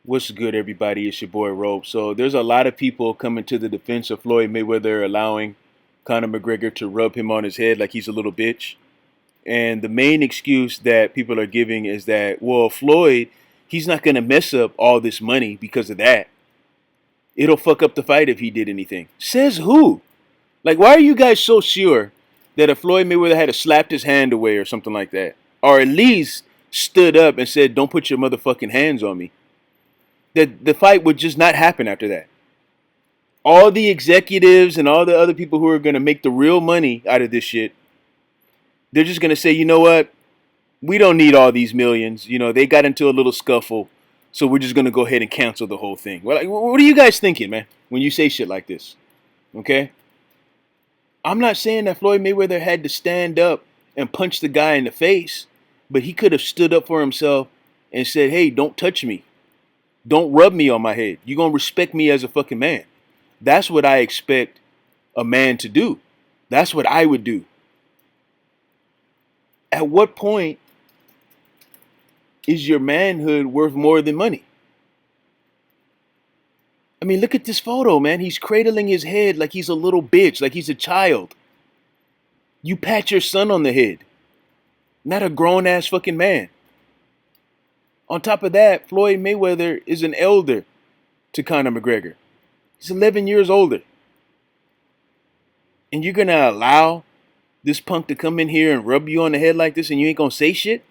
What's good, everybody? It's your boy Rope. So there's a lot of people coming to the defense of Floyd Mayweather, allowing Conor McGregor to rub him on his head like he's a little bitch. And the main excuse that people are giving is that, well, Floyd, he's not going to mess up all this money because of that. It'll fuck up the fight if he did anything. Says who? Like, why are you guys so sure that if Floyd Mayweather had slapped his hand away or something like that, or at least stood up and said, "Don't put your motherfucking hands on me," that the fight would just not happen after that? All the executives and all the other people who are going to make the real money out of this shit, they're just going to say, you know what? We don't need all these millions. You know, they got into a little scuffle, so we're just going to go ahead and cancel the whole thing. Well, like, what are you guys thinking, man, when you say shit like this? Okay? I'm not saying that Floyd Mayweather had to stand up and punch the guy in the face, but he could have stood up for himself and said, hey, don't touch me. Don't rub me on my head. You're going to respect me as a fucking man. That's what I expect a man to do. That's what I would do. At what point is your manhood worth more than money? I mean, look at this photo, man. He's cradling his head like he's a little bitch, like he's a child. You pat your son on the head, not a grown ass fucking man. On top of that, Floyd Mayweather is an elder to Conor McGregor. He's 11 years older. And you're going to allow this punk to come in here and rub you on the head like this and you ain't going to say shit?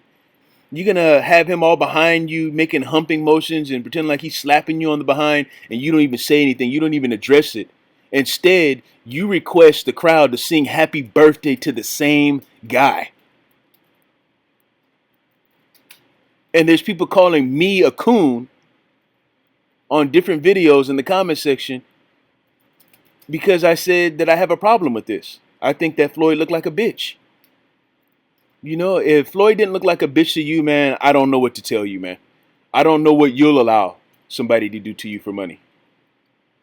You're going to have him all behind you making humping motions and pretend like he's slapping you on the behind and you don't even say anything. You don't even address it. Instead, you request the crowd to sing happy birthday to the same guy. And there's people calling me a coon on different videos in the comment section because I said that I have a problem with this. I think that Floyd looked like a bitch. You know, if Floyd didn't look like a bitch to you, man, I don't know what to tell you, man. I don't know what you'll allow somebody to do to you for money.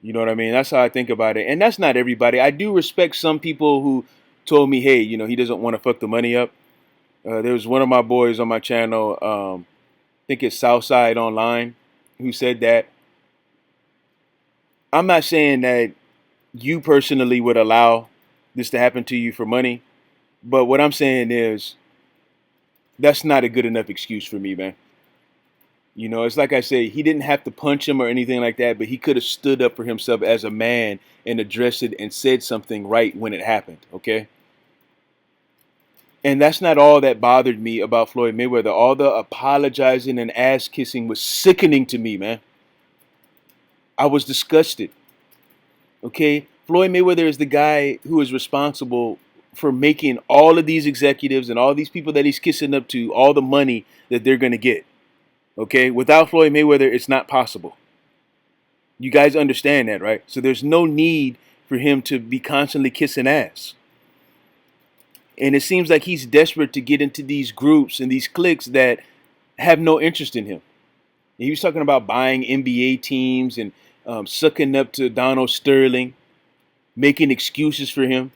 You know what I mean? That's how I think about it. And that's not everybody. I do respect some people who told me, hey, you know, he doesn't want to fuck the money up. There was one of my boys on my channel, I think it's Southside Online, who said that. I'm not saying that you personally would allow this to happen to you for money, but what I'm saying is that's not a good enough excuse for me, man. You know, it's like I say, he didn't have to punch him or anything like that, but he could have stood up for himself as a man and addressed it and said something right when it happened, okay? And that's not all that bothered me about Floyd Mayweather. All the apologizing and ass kissing was sickening to me, man. I was disgusted. Okay? Floyd Mayweather is the guy who is responsible for making all of these executives and all these people that he's kissing up to all the money that they're going to get. Okay? Without Floyd Mayweather, it's not possible. You guys understand that, right? So there's no need for him to be constantly kissing ass. And it seems like he's desperate to get into these groups and these cliques that have no interest in him. And he was talking about buying NBA teams and sucking up to Donald Sterling, making excuses for him,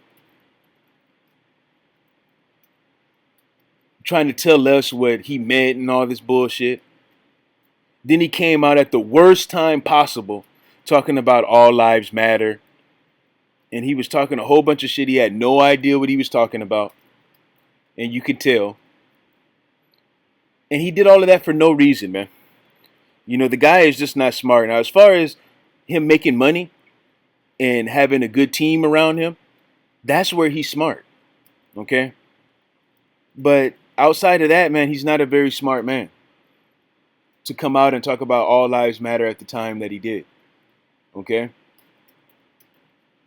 trying to tell us what he meant and all this bullshit. Then he came out at the worst time possible talking about all lives matter. And he was talking a whole bunch of shit. He had no idea what he was talking about. And you could tell. And he did all of that for no reason, man. You know, the guy is just not smart. Now, as far as him making money and having a good team around him, that's where he's smart. Okay? But outside of that, man, he's not a very smart man to come out and talk about all lives matter at the time that he did. Okay?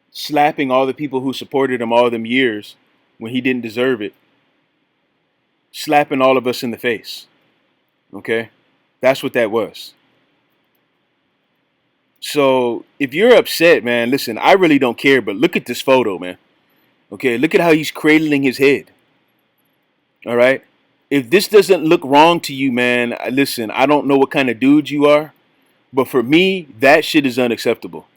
Slapping all the people who supported him all them years when he didn't deserve it. Slapping all of us in the face. Okay? That's what that was. So if you're upset, man, listen, I really don't care, but look at this photo, man. Okay? Look at how he's cradling his head. All right? If this doesn't look wrong to you, man, listen, I don't know what kind of dude you are, but for me, that shit is unacceptable.